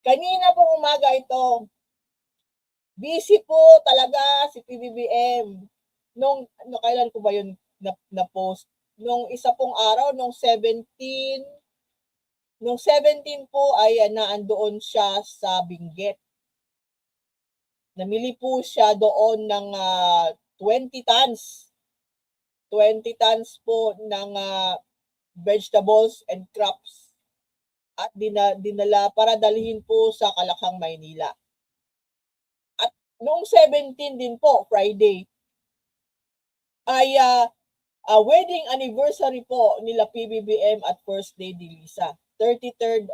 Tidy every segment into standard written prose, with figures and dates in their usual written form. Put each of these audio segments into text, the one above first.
Kanina pong umaga ito, busy po talaga si PBBM. Kailan ko ba yun na-post? Nung isa pong araw, nung 17 po ay naandoon siya sa Benguet. Namili po siya doon ng 20 tons. 20 tons po ng vegetables and crops at dinala para dalhin po sa Kalakhang, Maynila. At noong 17 din po, Friday, ay wedding anniversary po nila PBBM at First Lady Lisa. 33rd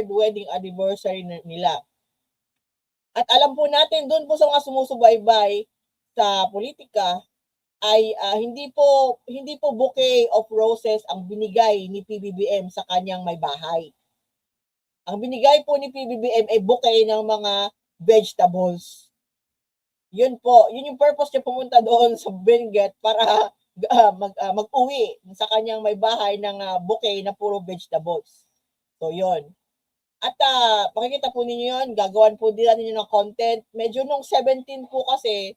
wedding anniversary nila. At alam po natin doon po sa mga sumusubaybay sa politika ay hindi po bouquet of roses ang binigay ni PBBM sa kanyang may bahay. Ang binigay po ni PBBM ay bouquet ng mga vegetables. Yun po, yun yung purpose niya pumunta doon sa Benguet para mag-uwi sa kanyang may bahay ng bouquet na puro vegetables. So yun. At makikita po ninyo yun, gagawan po nila ninyo ng content. Medyo nung 17 po kasi,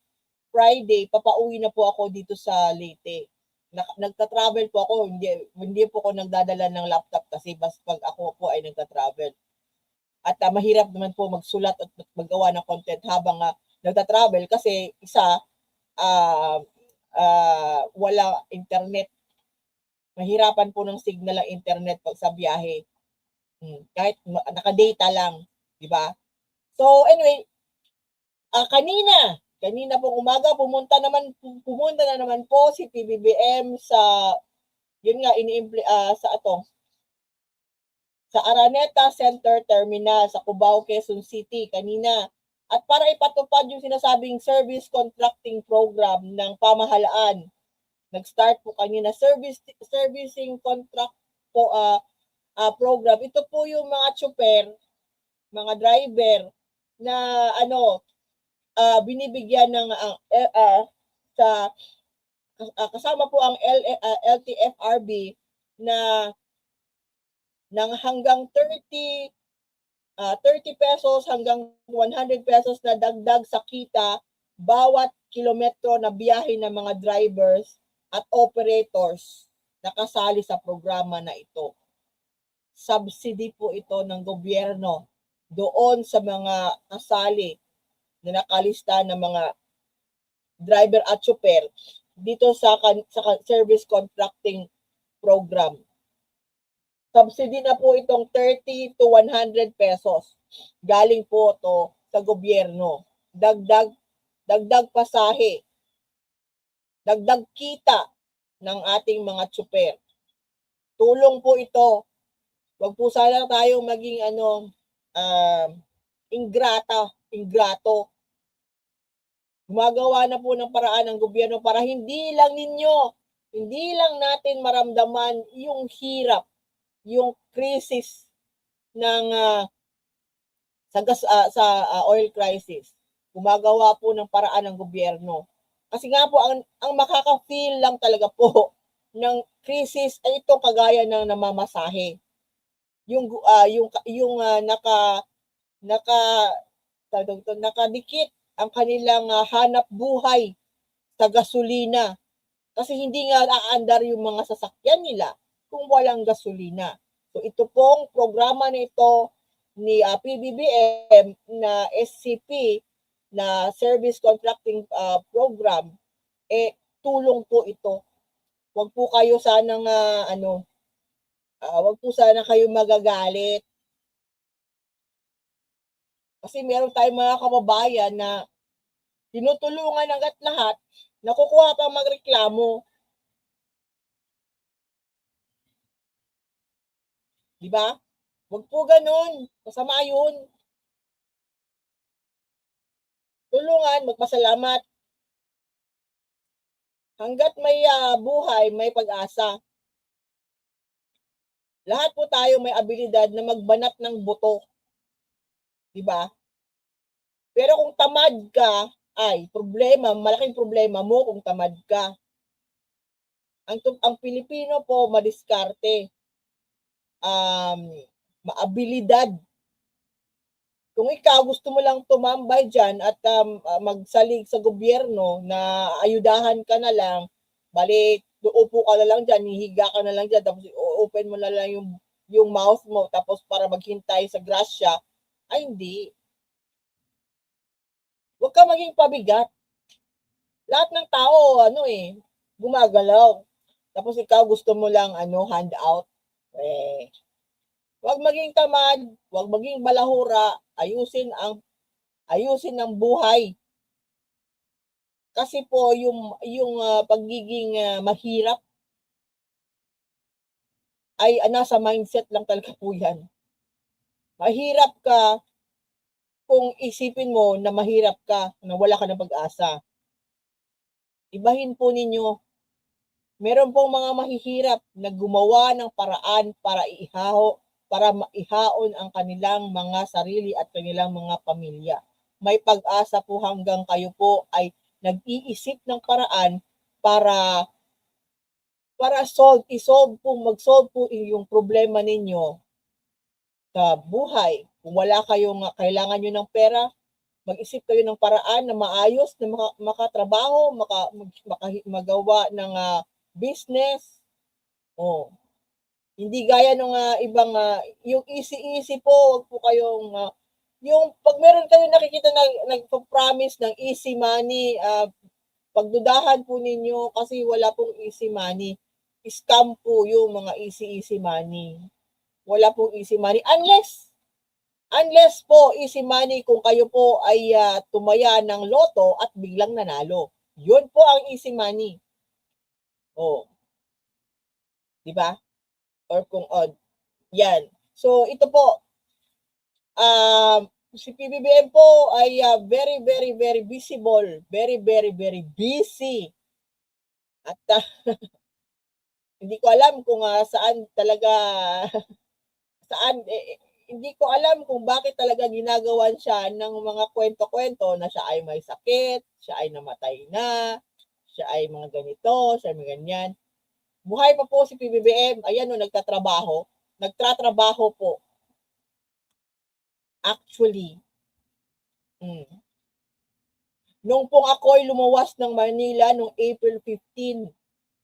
Friday, papauwi na po ako dito sa Leyte. Nagta-travel po ako, hindi po ako nagdadala ng laptop kasi pag ako po ay nagta-travel. At mahirap naman po magsulat at maggawa ng content habang nagta-travel kasi isa, wala internet. Mahirapan po ng signal ang internet pag sa biyahe. Kahit naka-data lang, di ba? So anyway, kanina pong umaga pumunta na naman po si PBBM sa yun nga sa Araneta Center Terminal sa Cubao, Quezon City kanina. At para ipatupad yung sinasabing service contracting program ng pamahalaan. Nag-start po kanina servicing contract po program. Ito po yung mga chopper, mga driver na binibigyan ng kasama po ang LTFRB na ng hanggang 30 pesos hanggang 100 pesos na dagdag sa kita bawat kilometro na biyahe ng mga drivers at operators na kasali sa programa na ito. Subsidy po ito ng gobyerno doon sa mga kasali na nakalista ng mga driver at chopper dito sa service contracting program. Subsidy na po itong 30 to 100 pesos. Galing po to sa gobyerno. Dagdag pasahe. Dagdag kita ng ating mga chopper. Tulong po ito. Wag po sana tayong maging ingrato. Gumagawa na po ng paraan ng gobyerno para hindi lang natin maramdaman yung hirap, yung crisis ng sa oil crisis. Gumagawa po ng paraan ng gobyerno. Kasi nga po ang makaka-feel lang talaga po ng crisis ay ito kagaya ng namamasahe. Yung nakadikit ang kanilang hanap buhay sa gasolina. Kasi hindi nga aandar yung mga sasakyan nila kung walang gasolina. So ito pong programa nito ni PBBM na SCP na Service Contracting Program, tulong po ito. Wag po kayo sanang wag po sana kayo magagalit. Kasi meron tayong mga kababayan na tinutulungan hangga't lahat, nakukuha pang magreklamo. Di ba? Wag po ganun. Masama yun. Tulungan, magpasalamat. Hangga't may buhay, may pag-asa. Lahat po tayo may abilidad na magbanat ng buto. Diba? Pero kung tamad ka, malaking problema mo kung tamad ka. Ang Pilipino po madiskarte. Maabilidad Kung ikaw gusto mo lang tumambay dyan at magsalig sa gobyerno na ayudahan ka na lang, balik, uupo ka na lang dyan, hihiga ka na lang dyan, tapos open mo na lang yung mouth mo, tapos para maghintay sa grasya, ay hindi. Huwag ka maging pabigat. Lahat ng tao, gumagalaw. Tapos ikaw gusto mo lang, handout. Huwag maging tamad, huwag maging balahura, ayusin ang buhay. Kasi po yung pagiging mahirap ay nasa mindset lang talaga po 'yan. Mahirap ka kung isipin mo na mahirap ka, na wala ka ng pag-asa. Ibahin po ninyo. Meron pong mga mahihirap na gumawa ng paraan para maihaon ang kanilang mga sarili at kanilang mga pamilya. May pag-asa po hanggang kayo po ay nag-iisip ng paraan para mag-solve po yung problema ninyo sa buhay. Kung wala kayong kailangan nyo ng pera, mag-isip kayo ng paraan na maayos na makatrabaho, magawa ng business. Hindi gaya ng ibang yung easy po, wag po kayong yung pag meron kayong nakikita na nagpo-promise ng easy money, pagdudahan po ninyo kasi wala pong easy money. Scam po yung mga easy money. Wala pong easy money unless po easy money kung kayo po ay tumaya ng loto at biglang nanalo. Yun po ang easy money. Di ba? Or kung yan. So ito po, si PBBM po ay very, very, very visible. Very, very, very busy. At hindi ko alam kung saan talaga, hindi ko alam kung bakit talaga ginagawan siya ng mga kwento-kwento na siya ay may sakit, siya ay namatay na, siya ay mga ganito, siya ay mga ganyan. Buhay pa po si PBBM, ayan nagtatrabaho po. Actually, nung pong ako'y lumuwas ng Manila noong April 15,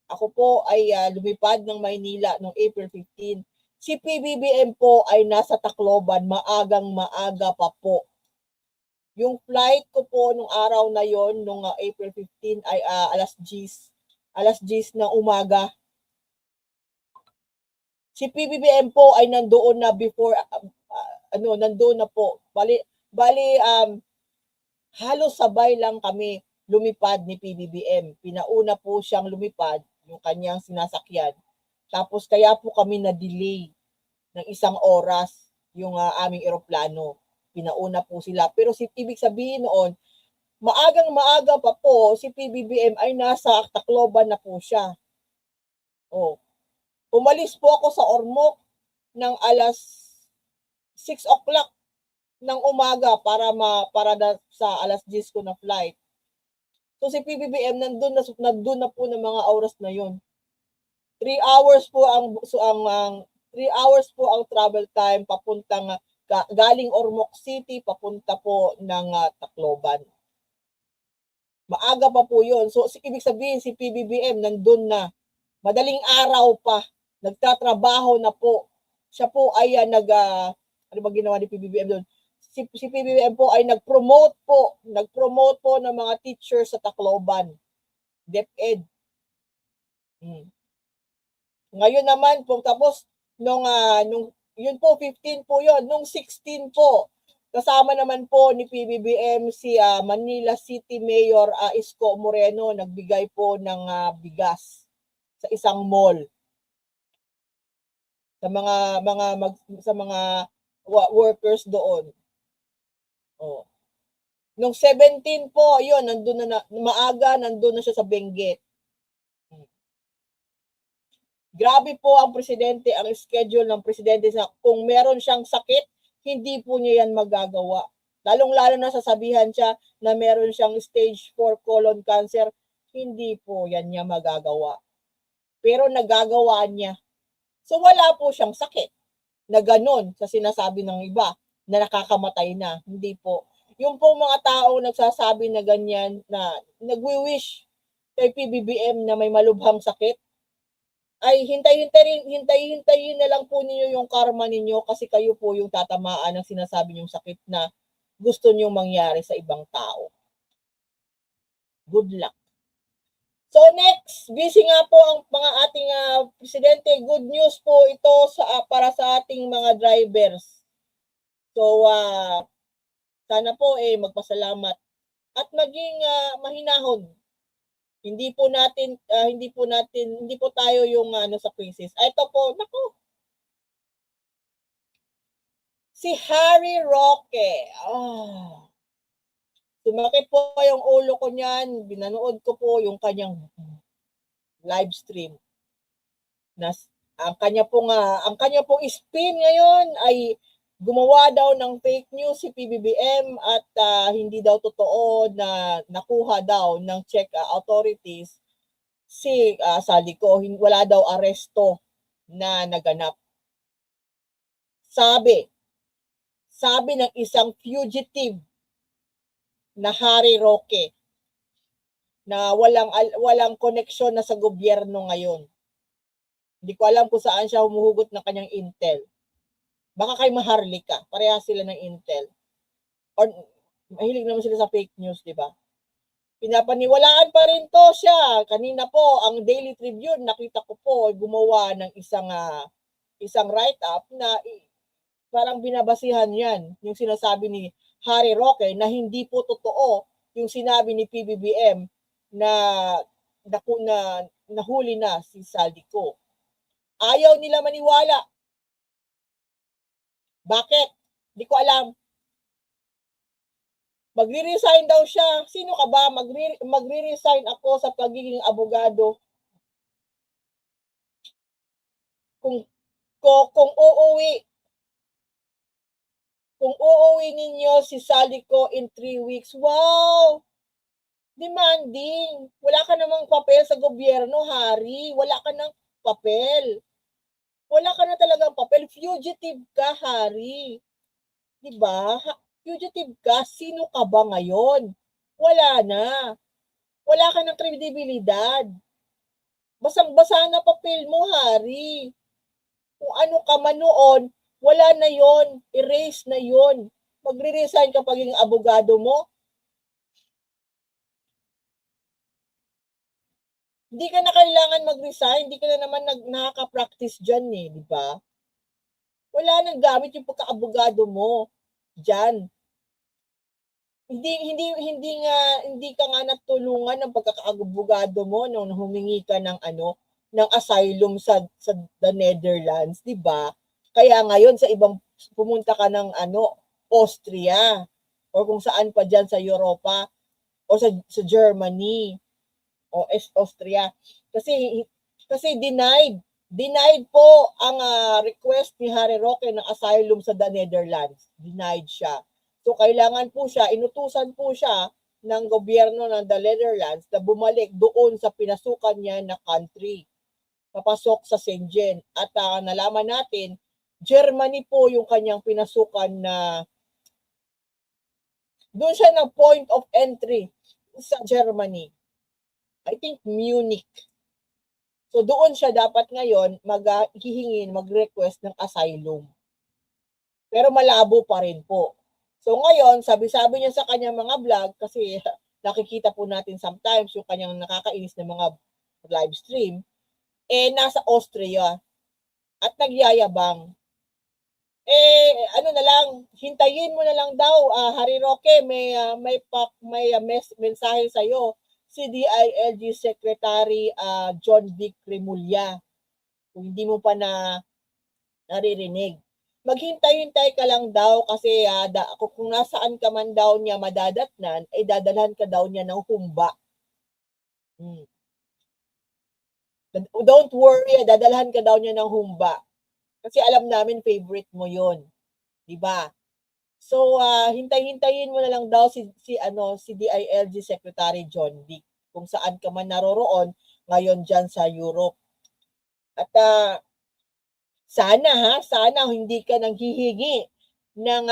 ako po ay lumipad ng Maynila noong April 15. Si PBBM po ay nasa Tacloban, maaga pa po. Yung flight ko po nung araw na yon, nung April 15 ay alas 10 ng umaga. Si PBBM po ay nandoon na before, nandoon na po. Bali, halos sabay lang kami lumipad ni PBBM. Pinauna po siyang lumipad, yung kanyang sinasakyan. Tapos kaya po kami na-delay ng 1 oras yung aming eroplano. Pinauna po sila. Pero ibig sabihin noon, maaga pa po, si PBBM ay nasa Tacloban na po siya. Umalis po ako sa Ormoc ng alas 6 o'clock ng umaga para sa alas 10 ko na flight. So si PBBM nandun na po ng mga oras na yon. 3 hours po ang 3 hours po ang travel time papuntang galing Ormoc City papunta po ng Tacloban. Maaga pa po yon. So ibig sabihin si PBBM nandun na. Madaling araw pa, nagtatrabaho na po. Siya po ay ano ba ginawa ni PBBM doon? Si PBBM po ay nag-promote po ng mga teachers sa Tacloban. DepEd. Ngayon naman po, tapos nung yun po 15 po yon, nung 16 po kasama naman po ni PBBM si Manila City Mayor Isko Moreno, nagbigay po ng bigas sa isang mall sa mga workers doon. Nung 17 po, yun, nandun na siya sa Benguet. Grabe po ang presidente, ang schedule ng presidente sa kung meron siyang sakit, hindi po niya yan magagawa. Lalong-lalo na sasabihan siya na meron siyang stage 4 colon cancer, hindi po yan niya magagawa. Pero nagagawa niya. So wala po siyang sakit na ganun sa sinasabi ng iba na nakakamatay na. Hindi po. Yung po mga taong nagsasabi na ganyan, na nagwi-wish kay PBBM na may malubhang sakit, ay hintayin na lang po ninyo yung karma ninyo kasi kayo po yung tatamaan ng sinasabi niyong sakit na gusto niyong mangyari sa ibang tao. Good luck. So next, busy nga po ang mga ating presidente. Good news po ito para sa ating mga drivers. So sana po magpasalamat at maging mahinahon. Hindi po tayo yung sa crisis. Ito po, nako. Si Harry Roque. Sumakit po yung ulo ko niyan. Binanood ko po yung kanyang live stream. Ang kanya pong spin ngayon ay gumawa daw ng fake news si PBBM at hindi daw totoo na nakuha daw ng Czech authorities si Saldico. Wala daw aresto na naganap. Sabi ng isang fugitive na Harry Roque na walang koneksyon na sa gobyerno ngayon. Hindi ko alam kung saan siya humuhugot ng kanyang intel. Baka kay Maharlika, parehas sila ng intel. Or mahilig naman sila sa fake news, di ba? Pinapaniwalaan pa rin to siya. Kanina po, ang Daily Tribune, nakita ko po, gumawa ng isang write-up na parang binabasihan yan, yung sinasabi ni Harry Roque na hindi po totoo yung sinabi ni PBBM na nahuli na si Saldico. Ayaw nila maniwala. Bakit? Hindi ko alam. Magre-resign daw siya. Sino ka ba? Magre-resign ako sa pagiging abogado. Kung uuwi ninyo si Saldico in 3 weeks, wow! Demanding. Wala ka namang papel sa gobyerno, Harry. Wala ka ng papel. Wala ka na talagang papel. Fugitive ka, Harry. Diba? Fugitive ka. Sino ka ba ngayon? Wala na. Wala ka ng kredibilidad. Basang-basa na papel mo, Harry. Kung ano ka man noon, wala na yon. Erase na yon. Magre-resign ka pagiging abogado mo. Hindi ka na kailangan mag-resign, hindi ka na naman nakaka-practice dyan di ba? Wala nang gamit yung pagka-abogado mo dyan. Hindi ka nga natulungan ng pagkaka-abogado mo nung humingi ka ng ng asylum sa the Netherlands, di ba? Kaya ngayon sa pumunta ka ng Austria or kung saan pa dyan sa Europa o sa Germany o Austria kasi denied po ang request ni Harry Roque ng asylum sa the Netherlands. Denied siya. So kailangan po siya, inutusan po siya ng gobyerno ng the Netherlands na bumalik doon sa pinasukan niya na country. Papasok sa Schengen. At nalaman natin, Germany po yung kanyang pinasukan na doon siya ng point of entry sa Germany. I think Munich. So doon siya dapat ngayon mag-request ng asylum. Pero malabo pa rin po. So ngayon, sabi-sabi niya sa kanyang mga vlog, kasi nakikita po natin sometimes yung kanyang nakakainis na mga live stream, nasa Austria at nagyayabang. Hintayin mo na lang daw, Harry Roque, may mensahe sa'yo si DILG Secretary John Vic Remulla. Kung hindi mo pa naririnig. Maghintay-hintay ka lang daw kasi kung nasaan ka man daw niya madadatnan, ay dadalhan ka daw niya ng humba. Don't worry, dadalhan ka daw niya ng humba. Kasi alam namin favorite mo yon, di ba? So hintay-hintayin mo na lang daw si DILG Secretary John Vic kung saan ka man naroroon ngayon diyan sa Europe. At sana hindi ka nang hihingi ng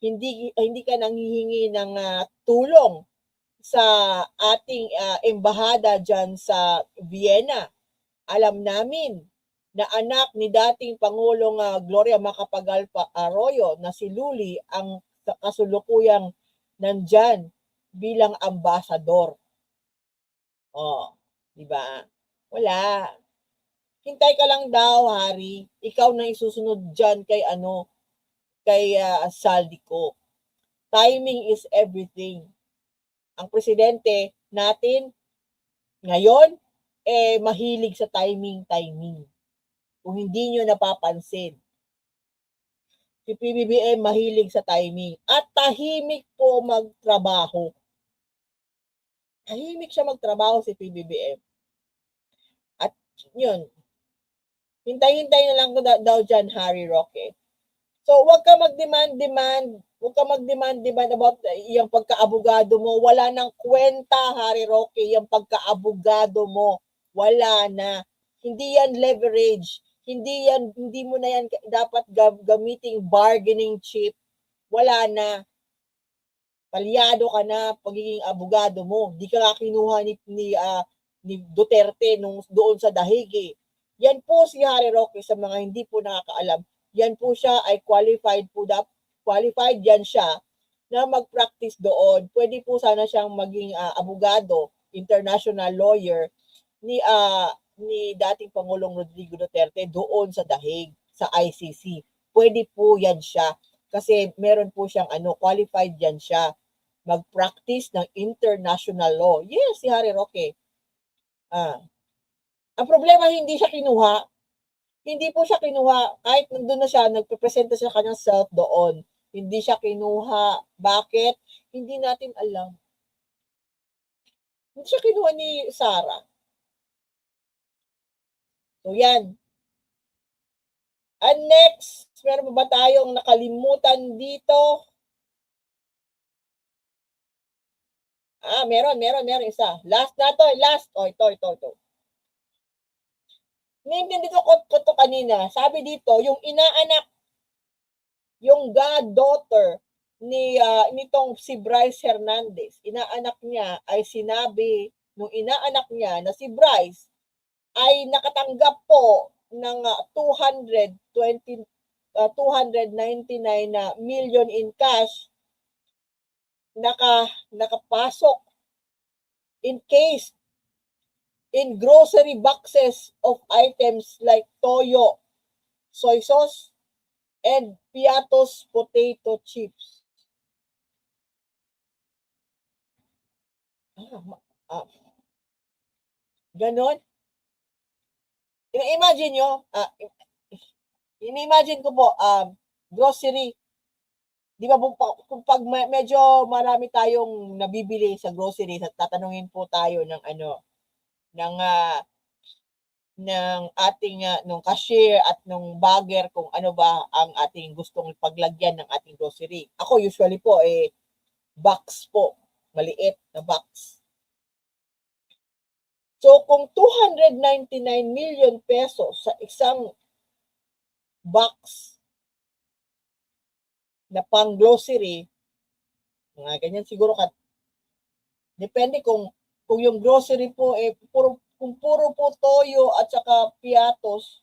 hindi ka nanghihingi ng tulong sa ating embahada dyan sa Vienna. Alam namin na anak ni dating Pangulong Gloria Macapagal Arroyo na si Luli ang kasulukuyang nandyan bilang ambasador. Oh, di ba? Wala. Hintay ka lang daw, Hari. Ikaw na isusunod dyan kay Saldico. Timing is everything. Ang presidente natin ngayon, mahilig sa timing. Kung hindi nyo napapansin, si PBBM mahilig sa timing. At tahimik po magtrabaho. Tahimik siya magtrabaho si PBBM. At yun, hintay-hintay na lang daw dyan, Harry Roque. So, huwag ka mag-demand about yung pagkaabogado mo. Wala nang kwenta, Harry Roque, yung pagkaabogado mo. Wala na. Hindi yan leverage. Hindi mo na yan dapat gamiting bargaining chip. Wala na. Palyado ka na pagiging abogado mo. Di ka nga kinuha ni Duterte doon sa dahig. Yan po si Harry Roque sa mga hindi po nakakaalam. Yan po siya ay qualified yan siya na mag-practice doon. Pwede po sana siyang maging abogado, international lawyer ni dating Pangulong Rodrigo Duterte doon sa dahig sa ICC. Pwede po yan siya kasi meron po siyang qualified yan siya mag-practice ng international law. Yes, si Harry Roque. Ang problema, hindi siya kinuha. Hindi po siya kinuha. Kahit nandun na siya, nagpipresenta siya kanyang self doon. Hindi siya kinuha. Bakit? Hindi natin alam. Hindi siya kinuha ni Sarah. So, yan. And next, meron ba tayong nakalimutan dito? Meron isa. Last na to. Ito. Nintindi ko to kanina. Sabi dito, yung inaanak, yung goddaughter nitong si Bryce Hernandez, inaanak niya ay sinabi nung inaanak niya na si Bryce ay nakatanggap po ng 299 million in cash nakapasok in case in grocery boxes of items like toyo, soy sauce, and Piatos potato chips. Ganon. Imagine nyo, ini-imagine ko po, grocery. Di ba kung pag medyo marami tayong nabibili sa grocery, tatanungin po tayo ng ng ating nung cashier at nung bagger kung ano ba ang ating gustong paglagyan ng ating grocery. Ako usually po box po, maliit na box. So kung 299 million pesos sa isang box na pang grocery, mga ganyan siguro depende kung yung grocery po kung puro po toyo at saka Piatos,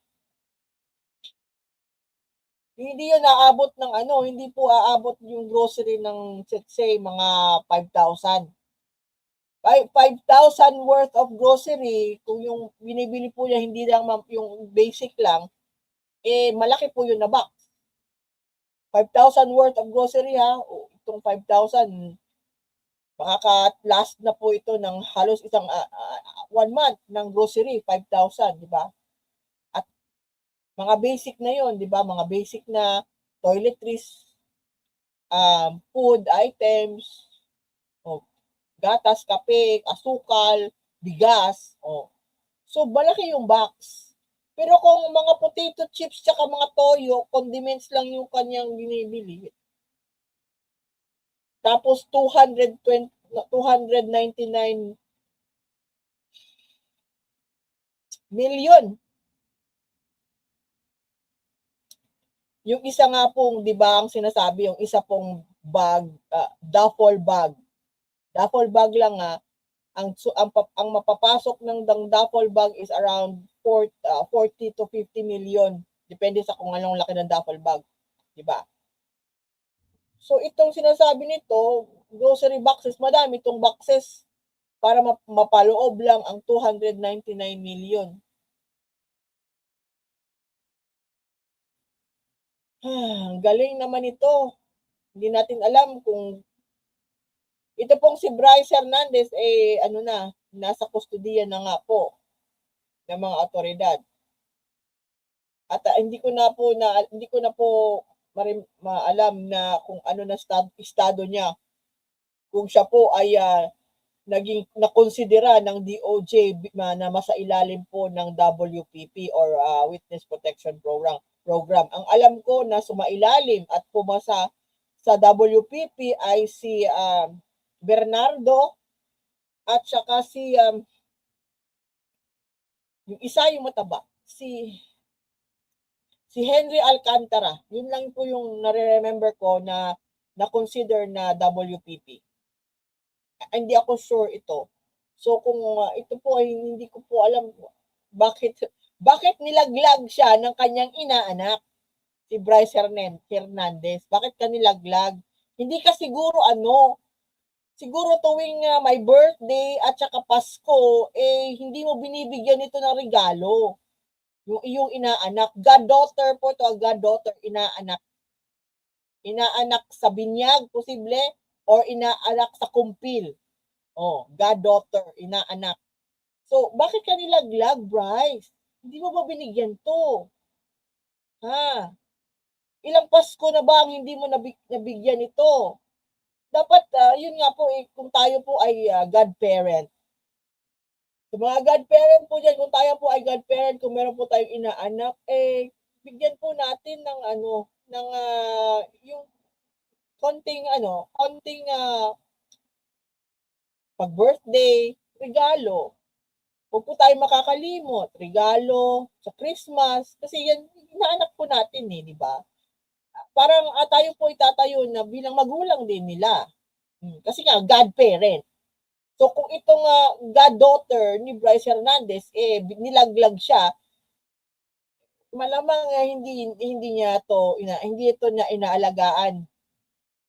hindi yun aabot ng hindi po aabot yung grocery ng let's say mga 5,000. 5,000 worth of grocery, kung yung binibili po niya hindi lang yung basic lang, malaki po yun na box. 5,000 worth of grocery itong 5,000 makaka-last na po ito ng halos isang 1 month ng grocery, 5,000, di ba? At mga basic na yon, di ba? Mga basic na toiletries, food items, gatas, kape, asukal, bigas, So, malaki yung box. Pero kung mga potato chips tsaka mga toyo, condiments lang yung kanyang binibili. Tapos 299 million. Yung isa nga pong, di ba, ang sinasabi, yung isa pong bag, duffel bag. Duffel bag lang nga, ang mapapasok ng duffel bag is around 40 to 50 million. Depende sa kung anong laki ng duffel bag. Di ba? So, itong sinasabi nito, grocery boxes, madami itong boxes para mapaloob lang ang 299 million. Galing naman ito. Hindi natin alam kung ito pong si Bryce Hernandez nasa kustodiya na nga po ng mga otoridad. At hindi ko na po maalam na kung ano na estado niya. Kung siya po ay naging nakonsidera ng DOJ na masailalim po ng WPP or Witness Protection Program. Ang alam ko na sumailalim at pumasa sa WPP ay si Bernardo at saka si yung isa yung mataba, si Henry Alcantara. Yun lang po yung nare-remember ko na na-consider na WPP. Hindi ako sure ito. So kung ito po ay hindi ko po alam bakit nilaglag siya ng kanyang inaanak, si Bryce Hernandez. Bakit ka nilaglag? Hindi ka siguro siguro tuwing may birthday at saka Pasko, hindi mo binibigyan ito ng regalo. Yung iyong inaanak. Goddaughter po ito, goddaughter, inaanak. Inaanak sa binyag, posible, or inaanak sa kumpil. Goddaughter, inaanak. So, bakit ka nilaglag, Bryce? Hindi mo ba binigyan to? Ilang Pasko na ba ang hindi mo nabigyan ito? Dapat, yun nga po, kung tayo po ay godparent. Sa mga godparent po dyan, kung tayo po ay godparent, kung meron po tayong inaanak, bigyan po natin ng yung konting pag-birthday, regalo. Huwag po tayo makakalimot, regalo sa Christmas, kasi yan, inaanak po natin di ba? Parang tayo po itatayo na bilang magulang din nila. Kasi nga, godparent. So kung itong goddaughter ni Bryce Hernandez, nilaglag siya, malamang hindi ito niya inaalagaan.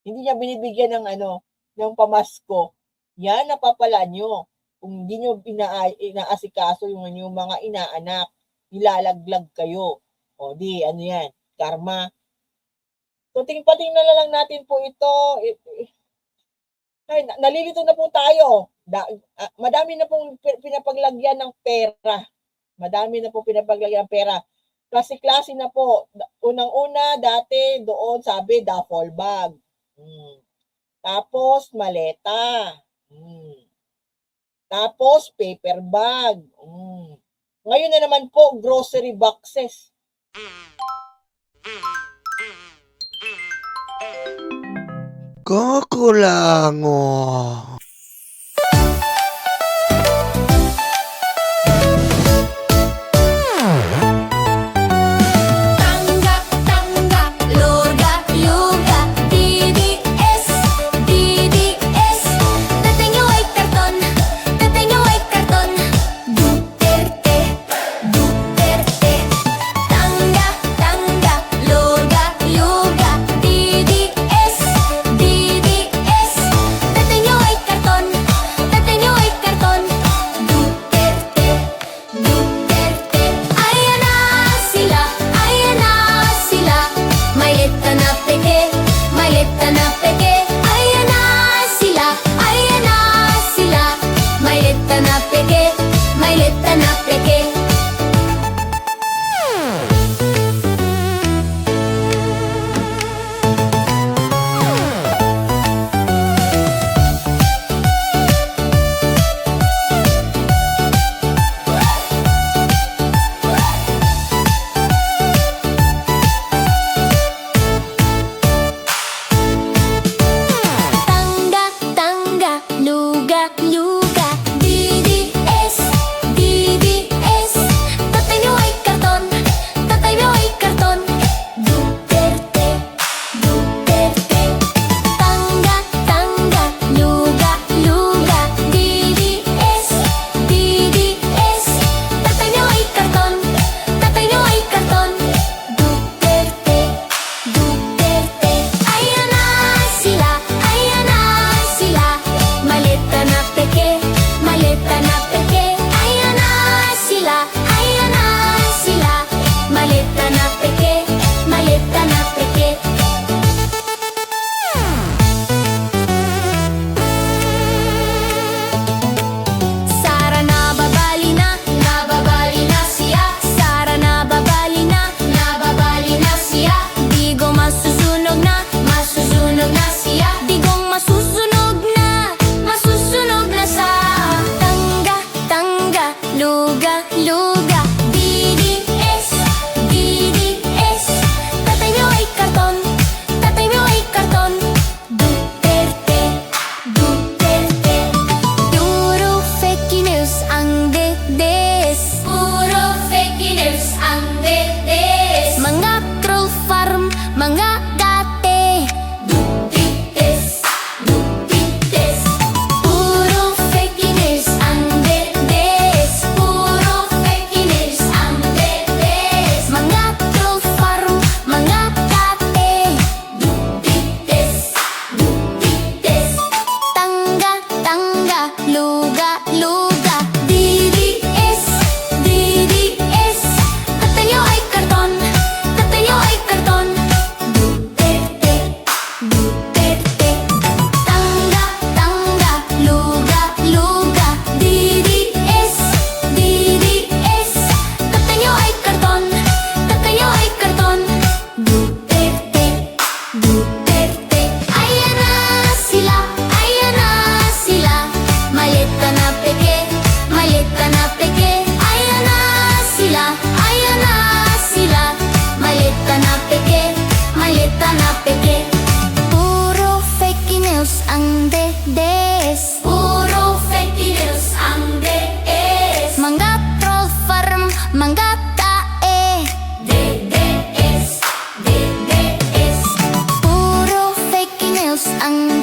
Hindi niya binibigyan ng pamasko. Yan, napapala nyo. Kung hindi nyo inaasikaso yung mga inaanak, nilalaglag kayo. Yan, karma. So, tingnan na lang natin po ito. Nalilito na po tayo. Madami na pong pinapaglagyan ng pera. Klase-klase na po. Unang-una, dati doon sabi, duffel bag. Tapos, maleta. Tapos, paper bag. Ngayon na naman po, grocery boxes. Kakulango. manggatae. DDS, DDS. Puro fake news ang